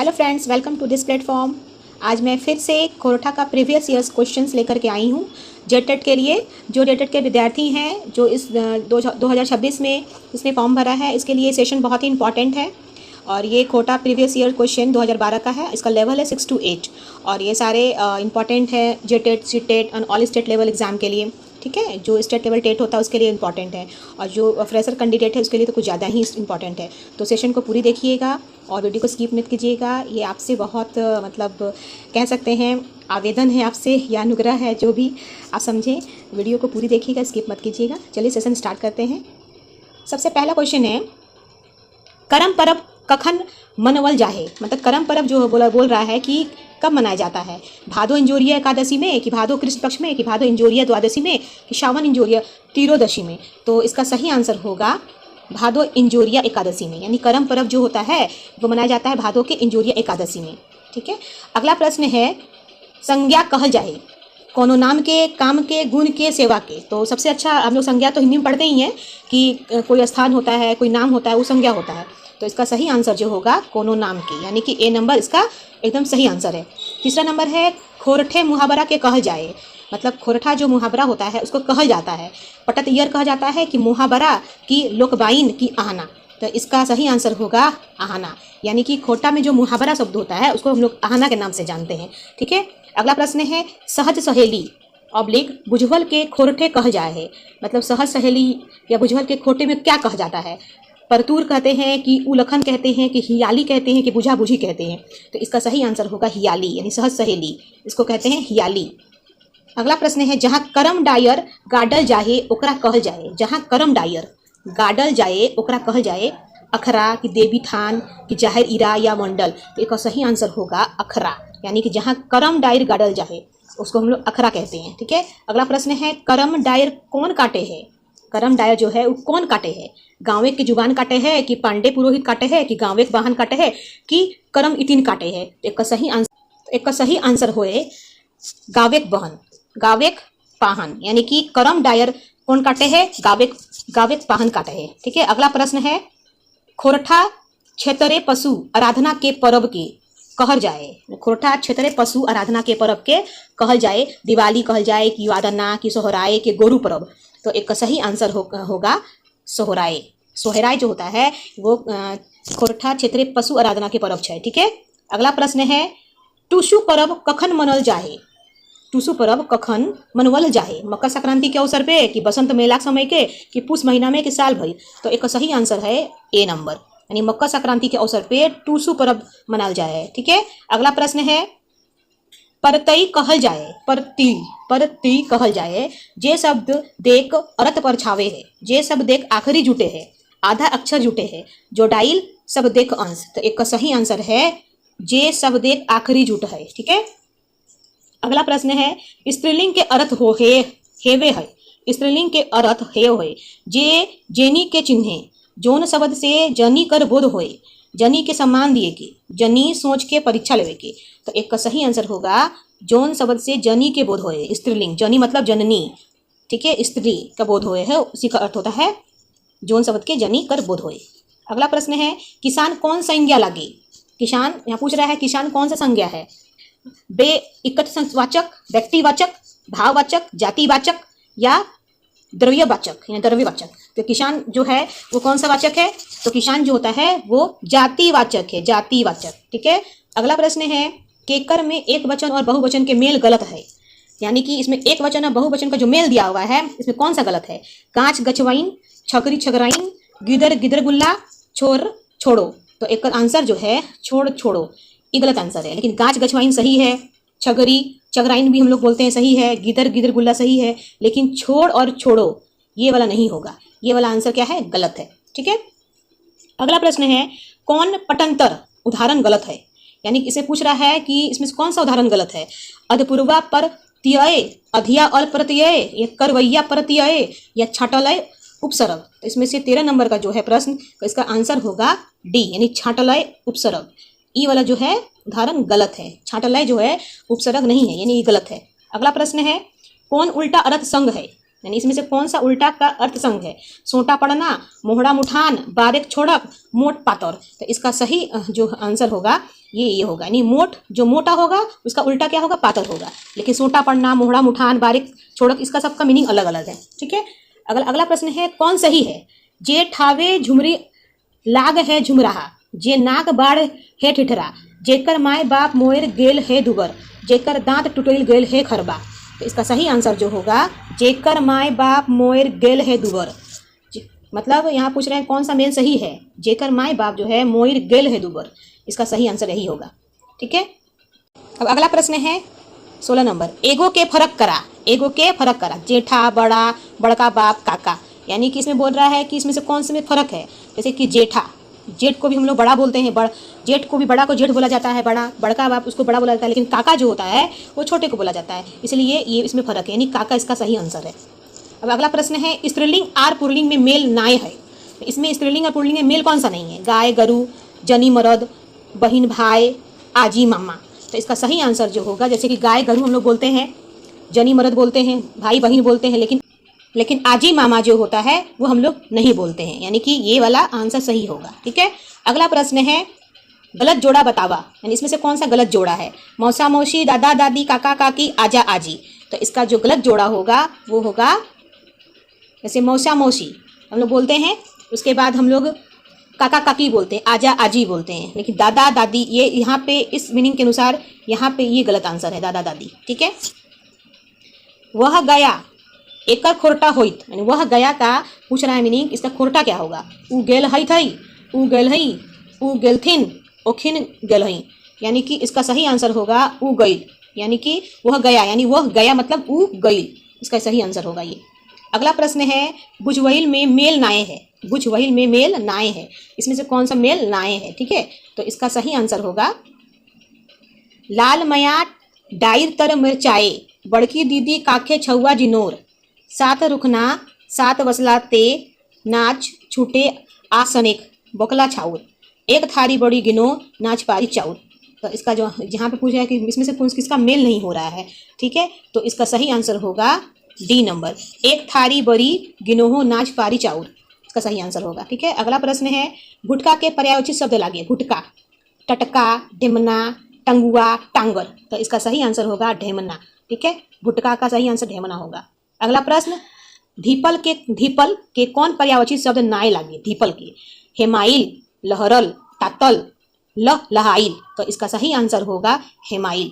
Hello friends, welcome to this platform. आज मैं फिर से कोरोठा का प्रीवियस ईयर्स क्वेश्चंस लेकर के आई हूँ जेटेट के लिए। जो जेटेट के विद्यार्थी हैं जो इस 2026 में इसने फॉर्म भरा है, इसके लिए सेशन बहुत ही इंपॉर्टेंट है। और ये कोटा प्रीवियस ईयर क्वेश्चन 2012 का है। इसका लेवल है 6 to 8 और ये सारे इंपॉर्टेंट है जेटेट, सीटेट और ऑल स्टेट लेवल एग्जाम के लिए। ठीक है, जो स्टेट लेवल टेट होता है उसके लिए इंपॉर्टेंट है और जो फ्रेशर कैंडिडेट है उसके लिए तो कुछ ज़्यादा ही इंपॉर्टेंट है। तो सेशन को पूरी देखिएगा और वीडियो को स्किप मत कीजिएगा। ये आपसे बहुत मतलब कह सकते हैं आवेदन है आपसे या अनुग्रह है, जो भी आप समझें। वीडियो को पूरी देखिएगा, स्किप मत कीजिएगा। चलिए सेशन स्टार्ट करते हैं। सबसे पहला क्वेश्चन है, करम परब कखन मनवल जाहे। मतलब करम परब जो बोल रहा है कि कब मनाया जाता है, भादो इंजोरिया एकादशी में, कि भादो कृष्ण पक्ष में, कि भादो इंजोरिया द्वादशी में, कि श्रावण इंजोरिया त्रियोदशी में। तो इसका सही आंसर होगा भादो इंजोरिया एकादशी में। यानी करम परब जो होता है वो मनाया जाता है भादो के इंजोरिया एकादशी में। ठीक है, अगला प्रश्न है, संज्ञा कहल जाए कोनो नाम के, काम के, गुण के, सेवा के। तो सबसे अच्छा हम लोग संज्ञा तो हिंदी में पढ़ते ही हैं कि कोई स्थान होता है, कोई नाम होता है, वो संज्ञा होता है। तो इसका सही आंसर जो होगा कोनो नाम के, यानी कि ए नंबर इसका एकदम सही आंसर है। तीसरा नंबर है, खोरठे मुहावरा के कहल जाए। मतलब खोरठा जो मुहावरा होता है उसको कहल जाता है। पटत ईयर कहा जाता है कि मुहावरा की लोकबाइन की आहना। तो इसका सही आंसर होगा आहना, यानी कि खोटा में जो मुहावरा शब्द होता है उसको हम लोग आहना के नाम से जानते हैं। ठीक है, अगला प्रश्न है, सहज सहेली ऑब्लिक बुझवल के खोरठे कह जाए है। मतलब सहज सहेली या बुझवल के खोटे में क्या कहा जाता है। परतूर कहते हैं कि उलखन कहते हैं कि हियाली कहते हैं कि बुझा बुझी कहते हैं। तो इसका सही आंसर होगा हियाली, यानी सहज सहेली इसको कहते हैं हियाली। अगला प्रश्न है, जहाँ करम डायर गाडल जाए ओकरा कहल जाए। जहाँ करम डायर गाडल जाए ओकरा कहल जाए, अखरा कि देवी थान कि जाहिर इरा या मंडल। तो इसका सही आंसर होगा अखरा, यानी कि जहाँ करम डायर गाडल जाए उसको हम लोग अखरा कहते हैं। ठीक है, अगला प्रश्न है, करम डायर कौन काटे है। करम डायर जो है वो कौन काटे है, गाँवे की जुबान काटे है, कि पांडे पुरोहित काटे है, कि गाँवे के वाहन काटे है, कि करम इतिन काटे है। तो एक का सही आंसर होए गावेक बहन, गावेक पाहन, यानी कि करम डायर कौन काटे है, गावेक पाहन काटे है। ठीक है, अगला प्रश्न है, खोरठा क्षेत्रे पशु आराधना के परब के कहल जाए। खोरठा क्षेत्रे पशु आराधना के परब के कहल जाए, दिवाली कहल जाए, कि वादना, कि सोहराय, के गोरु परब। तो एक का सही आंसर होगा सोहराय। सोहराय जो होता है वो खोरठा क्षेत्रीय पशु आराधना के परब है। ठीक है, अगला प्रश्न है, टूसू परब कखन मनल जाए। टूसू परब कखन मनवल जाए, मकर संक्रांति के अवसर पे, कि बसंत मेला समय के, कि पुष महीना में, कि साल भर। तो एक सही आंसर है ए नंबर, यानी मकर संक्रांति के अवसर पे टूसू परब मनाल जाए। ठीक है, अगला प्रश्न है, परतई कहल जाए। परती कहल जाए, जे शब्द देख अर्थ पर छावे है, जे शब्द देख आखिरी जुटे है, आधा अक्षर जुटे है, जो डाइल शब्द देख अंश। तो एक का सही आंसर है जे शब्द देख आखिरी जुट है। ठीक है, अगला प्रश्न है, स्त्रीलिंग के अर्थ हो हेवे है। स्त्रीलिंग के अर्थ हे होए, जे जेनी के चिन्हे, जोन शब्द से जनी कर बोध होए, जनी के सम्मान दिए के, जनी सोच के परीक्षा लेवे के। तो एक का सही आंसर होगा जोन शब्द से जनी के बोध होए। स्त्रीलिंग जनी मतलब जननी। ठीक है, स्त्री का बोध होए है, उसी का अर्थ होता है जोन शब्द के जनी कर बोध होए। अगला प्रश्न है, किसान कौन संज्ञा लागे। किसान यहाँ पूछ रहा है किसान कौन सा संज्ञा है, बे इकट्ठवाचक, व्यक्तिवाचक, भाववाचक, जातिवाचक या द्रव्यवाचक या द्रव्यवाचक। तो किसान जो है वो कौन सा वाचक है, तो किसान जो होता है वो जातिवाचक है, जातिवाचक। ठीक है, अगला प्रश्न है, केकर में एक वचन और बहुवचन के मेल गलत है। यानी कि इसमें एक वचन और बहुवचन का जो मेल दिया हुआ है इसमें कौन सा गलत है। गाछ गछवाइन, छकरी छगराइन, गिदर गिदरगुल्ला, छोर छोड़ो। तो एक आंसर जो है छोड़ छोड़ो, ये गलत आंसर है। लेकिन गाछ गछवाइन सही है, छगरी छगराइन भी हम लोग बोलते हैं सही है, गिदर गिदरगुल्ला सही है, लेकिन छोड़ और छोड़ो ये वाला नहीं होगा। ये वाला आंसर क्या है, गलत है। ठीक है, अगला प्रश्न है, कौन पटंतर उदाहरण गलत है। यानी इसे पूछ रहा है कि इसमें कौन सा उदाहरण गलत है। अधपूर्वा पर त्यय, अधिया अल प्रत्यय, या करवैया प्रत्यय, या छाटलय उपसर्ग। तो इसमें से 13 नंबर का जो है प्रश्न, तो इसका आंसर होगा डी, यानी छाटलय उपसर्ग। ई वाला जो है उदाहरण गलत है, छाटलय जो है उपसर्ग नहीं है, यानी ये गलत है। अगला प्रश्न है, कौन उल्टा अर्थ संग है। यानी इसमें से कौन सा उल्टा का अर्थ संग है। सोटा पड़ना, मोहड़ा मुठान, बारिक छोड़क, मोट पातर। तो इसका सही जो आंसर होगा ये होगा, यानी मोट जो मोटा होगा उसका उल्टा क्या होगा, पातर होगा। लेकिन सोटा पड़ना, मोहड़ा मुठान, बारीक छोड़क, इसका सबका मीनिंग अलग अलग है। ठीक है, अगला प्रश्न है कौन सही है। जे ठावे झुमरी लाग है झुमराहा, जे नाक बाढ़ है ठिठरा, जेकर माय बाप मोएर गेल है दुबर, जेकर दांत टुटल गेल है खरबा। तो इसका सही आंसर जो होगा जेकर माय बाप मोएर गेल है दुबर। मतलब यहाँ पूछ रहे हैं कौन सा मेल सही है, जेकर माय बाप जो है मोएर गेल है दुबर, इसका सही आंसर यही होगा। ठीक है, अब अगला प्रश्न है 16 नंबर, एगो के फर्क करा, एगो के फर्क करा, जेठा, बड़ा, बड़का बाप, काका। यानी कि इसमें बोल रहा है कि इसमें से कौन से में फर्क है। जैसे कि जेठा, जेठ को भी हम लोग बड़ा बोलते हैं, जेठ को भी बड़ा को जेठ बोला जाता है, बड़का बाप उसको बड़ा बोला जाता है, लेकिन काका जो होता है वो छोटे को बोला जाता है, इसलिए ये इसमें फर्क है, यानी काका इसका सही आंसर है। अब अगला प्रश्न है स्त्रीलिंग आर पुल्लिंग में मेल नाय है। इसमें स्त्रीलिंग और पुल्लिंग में मेल कौन सा नहीं है, गाय गरु, जनी मरद, बहन भाई, आजी मामा। तो इसका सही आंसर जो होगा, जैसे कि गाय गरु हम लोग बोलते हैं, जनी मरद बोलते हैं, भाई बहन बोलते हैं, लेकिन आजी मामा जो होता है वो हम लोग नहीं बोलते हैं, यानी कि ये वाला आंसर सही होगा। ठीक है, अगला प्रश्न है गलत जोड़ा बतावा, यानी इसमें से कौन सा गलत जोड़ा है, मौसा मौसी, दादा दादी, काका काकी, आजा आजी। तो इसका जो गलत जोड़ा होगा वो होगा, जैसे मौसा मौसी हम लोग बोलते हैं, उसके बाद हम लोग काका काकी बोलते हैं, आजा आजी बोलते हैं, लेकिन दादा दादी ये यहाँ पे इस मीनिंग के अनुसार यहाँ पे ये गलत आंसर है, दादा दादी। ठीक है, वह गया एकर खोरटा होइत, यानी वह गया का पूछ रहा है मीनिंग, इसका खोरटा क्या होगा, उ गेल हई थई, उ गेल हई, उ गेलथिन, ओखिन गेल हई। यानी कि इसका सही आंसर होगा उ गईल, यानी कि वह गया, यानी वह गया मतलब उ गईल, इसका सही आंसर होगा ये। अगला प्रश्न है बुझवैल में मेल नाए है, बुझवैल में मेल नाए है, इसमें से कौन सा मेल नाए है। ठीक है, तो इसका सही आंसर होगा लाल मया डायर तर मिर्चाए, बड़की दीदी काखे छुआ जिनोर, सात रुखना सात वसला ते, नाच छूटे आसनेक बकला छाउर, एक थारी बड़ी गिनो नाच पारी चाउर। तो इसका जो जहाँ पे पूछा है कि इसमें से किसका मेल नहीं हो रहा है, ठीक है, तो इसका सही आंसर होगा डी नंबर, एक थारी बड़ी गिनोहो नाच पारी चाउर, इसका सही आंसर होगा। ठीक है, अगला प्रश्न है गुटका के पर्यायवाची शब्द लागे, गुटका, टटका, ढेमना, टंगुआ, टांगर। तो इसका सही आंसर होगा ढेमना। ठीक है, गुटका का सही आंसर ढेमना होगा। अगला प्रश्न धीपल के कौन पर्यायवाची शब्द नाए लागे, धीपल के, हेमाइल, लहरल, तातल, लहाइल। तो इसका सही आंसर होगा हेमाइल।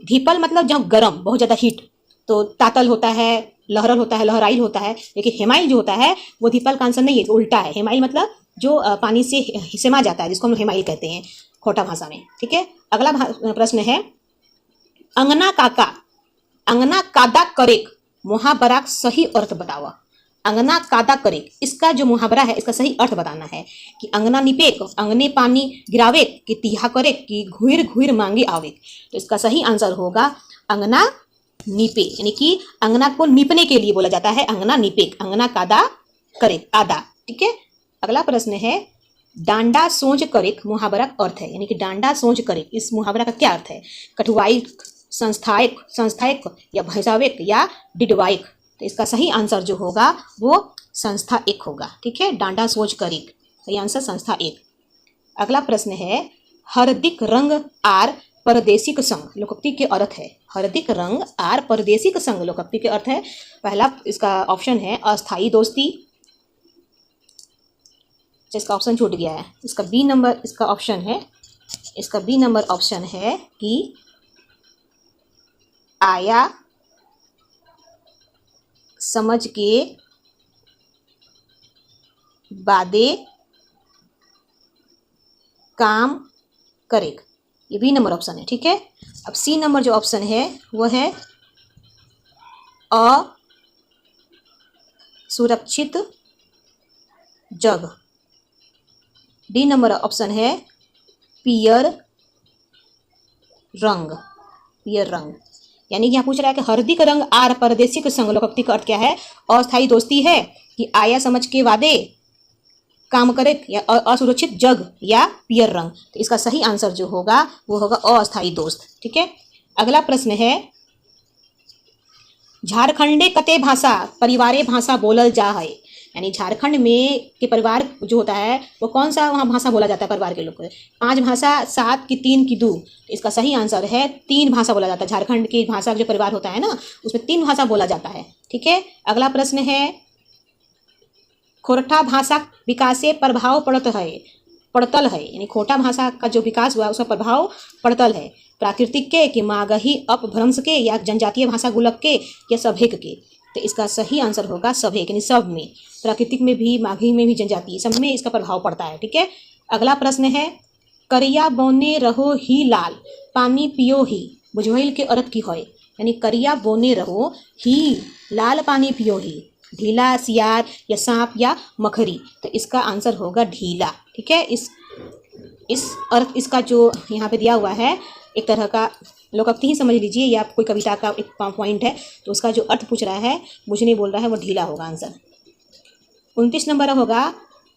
धीपल मतलब जब गर्म, बहुत ज़्यादा हीट, तो तातल होता है, लहरल होता है, लहराइल होता है, लेकिन हेमाइल जो होता है वो धीपल का आंसर नहीं है, उल्टा है। हेमाइल मतलब जो पानी से सेमा जाता है, जिसको हम हेमाइल कहते हैं खोटा भाषा में। ठीक है, अगला प्रश्न है अंगना काका, अंगना कादा करेक मुहावरा सही अर्थ बतावा। अंगना कादा करेक, इसका जो मुहावरा है इसका सही अर्थ बताना है कि अंगना निपेक, अंगने पानी गिरावे, कि तिहा करे, कि घुर घुर मांगे आवे। तो इसका सही आंसर होगा अंगना नीपे, यानी कि अंगना को नीपने के लिए बोला जाता है अंगना नीपेक, अंगना कादा करेक, आदा। ठीक है, अगला प्रश्न है डांडा सोच करेक मुहावरा का अर्थ है, यानी कि डांडा सोच करेक, इस मुहावरा का क्या अर्थ है, कठुआई, संस्थायक या भैंसावेक या डिडवाइक। तो इसका सही आंसर जो होगा वो संस्था एक होगा। ठीक है, डांडा सोच करेक, सही आंसर संस्था एक। अगला प्रश्न है हरदिक रंग आर परदेशिक संग लोकोक्ति के अर्थ है, हरदिक रंग आर परदेशिक संग लोकोक्ति के अर्थ है। पहला इसका ऑप्शन है अस्थाई दोस्ती, इसका ऑप्शन छूट गया है, इसका बी नंबर इसका ऑप्शन है, इसका बी नंबर ऑप्शन है कि आया समझ के बादे काम करेग, ये बी नंबर ऑप्शन है। ठीक है, अब सी नंबर जो ऑप्शन है वो है असुरक्षित जग, डी नंबर ऑप्शन है पियर रंग, पियर रंग। यानी कि यहाँ पूछ रहा है कि हरदिक रंग आर परदेशिक संग लोकोक्ति का अर्थ क्या है, अस्थायी दोस्ती है, कि आया समझ के वादे काम करे, या असुरक्षित जग, या पियर रंग। तो इसका सही आंसर जो होगा वो होगा अस्थायी दोस्त। ठीक है, अगला प्रश्न है झारखंडे कते भाषा परिवारे भाषा बोलल जा है, यानी झारखंड में के परिवार जो होता है वो कौन सा वहाँ भाषा बोला जाता है परिवार के लोग को? 5 भाषा, 7 की 3 की 2। इसका सही आंसर है 3 भाषा बोला जाता है। झारखंड की भाषा जो परिवार होता है ना, उसमें 3 भाषा बोला जाता है। ठीक है, अगला प्रश्न है, खोरठा भाषा विकासे प्रभाव पड़तल है, यानी खोरठा भाषा का जो विकास हुआ उसका प्रभाव पड़तल है। प्राकृतिक के कि मागही अपभ्रंश के या जनजातीय भाषा गुलक के या सभेक के? तो इसका सही आंसर होगा सभेक, यानी सब में, प्राकृतिक में भी, माघी में भी, जनजातीय सब में इसका प्रभाव पड़ता है। ठीक है, अगला प्रश्न है, करिया बोने रहो ही लाल पानी पियो ही बुझवैल के अर्थ की होय? यानी करिया बोने रहो ही लाल पानी पियो ही, ढीला, सियार या सांप या मखरी? तो इसका आंसर होगा ढीला। ठीक है, इस अर्थ इसका जो यहाँ पे दिया हुआ है एक तरह का लोकोक्ति ही समझ लीजिए, या कोई कविता का एक पॉइंट है, तो उसका जो अर्थ पूछ रहा है, मुझे नहीं बोल रहा है, वो ढीला होगा आंसर। 29 नंबर होगा,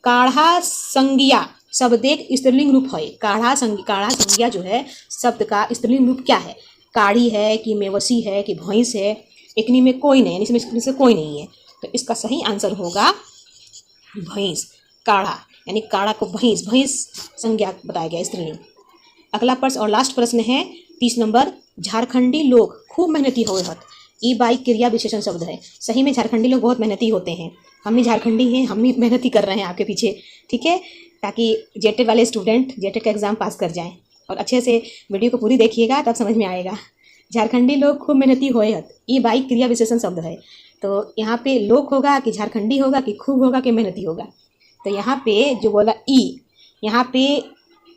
काढ़ा संज्ञा शब्द एक स्त्रीलिंग रूप है। काढ़ा संज्ञा जो है शब्द का स्त्रीलिंग रूप क्या है? काढ़ी है कि मेवसी है कि भैंस है? एकनी में कोई नहीं, इसमें से कोई नहीं है, तो इसका सही आंसर होगा भैंस। काढ़ा यानी काढ़ा को भैंस संज्ञा बताया गया स्त्रीलिंग। अगला प्रश्न और लास्ट प्रश्न है 30 नंबर, झारखंडी लोग खूब मेहनती होए हत, ई बाई क्रिया विशेषण शब्द है। सही में झारखंडी लोग बहुत मेहनती होते हैं, हम भी झारखंडी हैं, हम भी मेहनती कर रहे हैं आपके पीछे। ठीक है, ताकि जेटेड वाले स्टूडेंट जेटेड का एग्ज़ाम पास कर जाएं। और अच्छे से वीडियो को पूरी देखिएगा तब समझ में आएगा। झारखंडी लोग खूब मेहनती होए हत, ई बाई क्रिया विशेषण शब्द है। तो यहाँ पे लोग होगा कि झारखंडी होगा कि खूब होगा कि मेहनती होगा? तो यहाँ पे जो बोला ई, यहाँ पे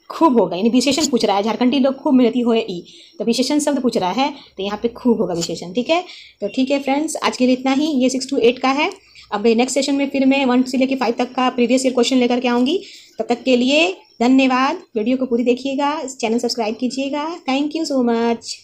खूब होगा, यानी विशेषण पूछ रहा है। झारखंडी लोग खूब मेहनती होए ई, तो विशेषण शब्द पूछ रहा है, तो यहाँ पे खूब होगा विशेषण। ठीक है, तो ठीक है फ्रेंड्स, आज के लिए इतना ही। ये 6 to 8 का है। अब नेक्स्ट सेशन में फिर मैं 1 से लेकर 5 तक का प्रीवियस ईयर क्वेश्चन लेकर के आऊँगी। तब तक के लिए धन्यवाद। वीडियो को पूरी देखिएगा, चैनल सब्सक्राइब कीजिएगा। Thank you so much.